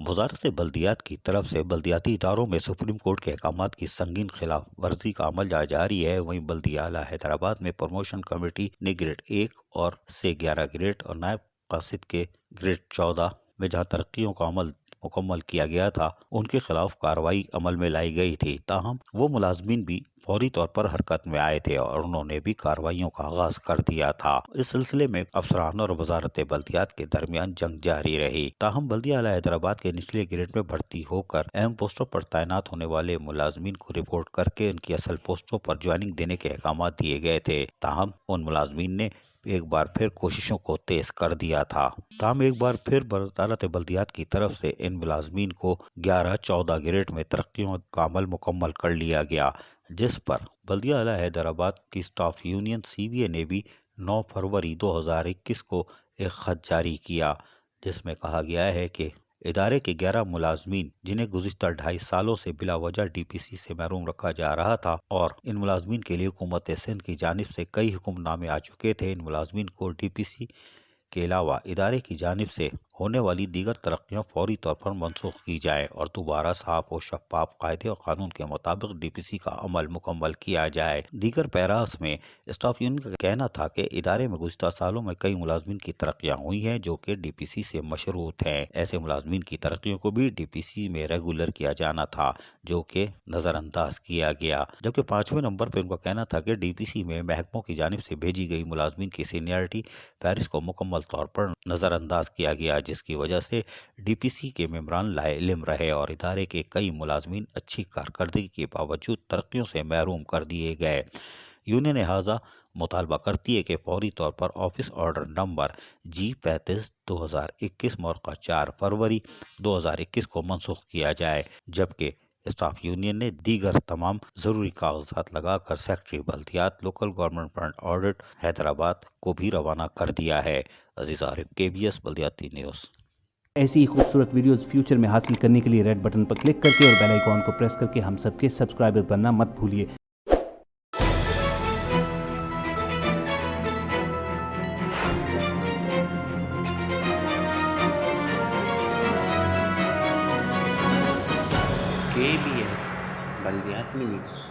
وزارت بلدیات کی طرف سے بلدیاتی اداروں میں سپریم کورٹ کے احکامات کی سنگین خلاف ورزی کا عمل جاری ہے۔ وہیں بلدیہ اعلیٰ حیدرآباد میں پروموشن کمیٹی نے گریڈ 1 اور سے 11 گریڈ اور نائب قاصد کے گریڈ 14 میں جہاں ترقیوں کا عمل مکمل کیا گیا تھا ان کے خلاف کارروائی عمل میں لائی گئی تھی، تاہم وہ ملازمین بھی فوری طور پر حرکت میں آئے تھے اور انہوں نے بھی کارروائیوں کا آغاز کر دیا تھا۔ اس سلسلے میں افسران اور وزارت بلدیات کے درمیان جنگ جاری رہی، تاہم بلدیہ اعلیٰ حیدرآباد کے نچلے گریڈ میں بھرتی ہو کر اہم پوسٹوں پر تعینات ہونے والے ملازمین کو رپورٹ کر کے ان کی اصل پوسٹوں پر جوائننگ دینے کے احکامات دیے گئے تھے، تاہم ان ملازمین نے ایک بار پھر کوششوں کو تیز کر دیا تھا۔ تاہم ایک بار پھر وزارت بلدیات کی طرف سے ان ملازمین کو 11-14 گریڈ میں ترقیوں کا عمل مکمل کر لیا گیا، جس پر بلدیہ اعلیٰ حیدرآباد کی اسٹاف یونین CBA نے بھی 9 فروری 2021 کو ایک خط جاری کیا، جس میں کہا گیا ہے کہ ادارے کے 11 ملازمین جنہیں گزشتہ 2.5 سالوں سے بلا وجہ DPC سے محروم رکھا جا رہا تھا اور ان ملازمین کے لیے حکومت سندھ کی جانب سے کئی حکم نامے آ چکے تھے، ان ملازمین کو DPC کے علاوہ ادارے کی جانب سے ہونے والی دیگر ترقیاں فوری طور پر منسوخ کی جائیں اور دوبارہ صاف و شفاف قاعدے اور قانون کے مطابق DPC کا عمل مکمل کیا جائے۔ دیگر پیراس میں اسٹاف یونین کا کہنا تھا کہ ادارے میں گزشتہ سالوں میں کئی ملازمین کی ترقیاں ہوئی ہیں جو کہ DPC سے مشروط ہیں۔ ایسے ملازمین کی ترقیوں کو بھی DPC میں ریگولر کیا جانا تھا، جو کہ نظر انداز کیا گیا، جبکہ 5ویں نمبر پر ان کا کہنا تھا کہ DPC میں محکموں کی جانب سے بھیجی گئی ملازمین کی سینئرٹی فہرست کو مکمل طور پر نظر انداز کیا گیا، جس کی وجہ سے DPC کے ممبران لا علم رہے اور ادارے کے کئی ملازمین اچھی کارکردگی کے باوجود ترقیوں سے محروم کر دیے گئے۔ یونین لہٰذا مطالبہ کرتی ہے کہ فوری طور پر آفس آرڈر نمبر G35/2021 موقع 4 فروری 2021 کو منسوخ کیا جائے، جبکہ اسٹاف یونین نے دیگر تمام ضروری کاغذات لگا کر سیکرٹری بلدیات local government fund audit Hyderabad کو بھی روانہ کر دیا ہے۔ عزیز عارف، KBS بلدیاتی نیوز۔ ایسی ہی خوبصورت ویڈیوز فیوچر میں حاصل کرنے کے لیے ریڈ بٹن پر کلک کر کے اور بیل آئیکن کو پریس کر کے ہم سب کے سبسکرائبر بننا مت بھولیے۔ KBS بلدیاتی نیوز۔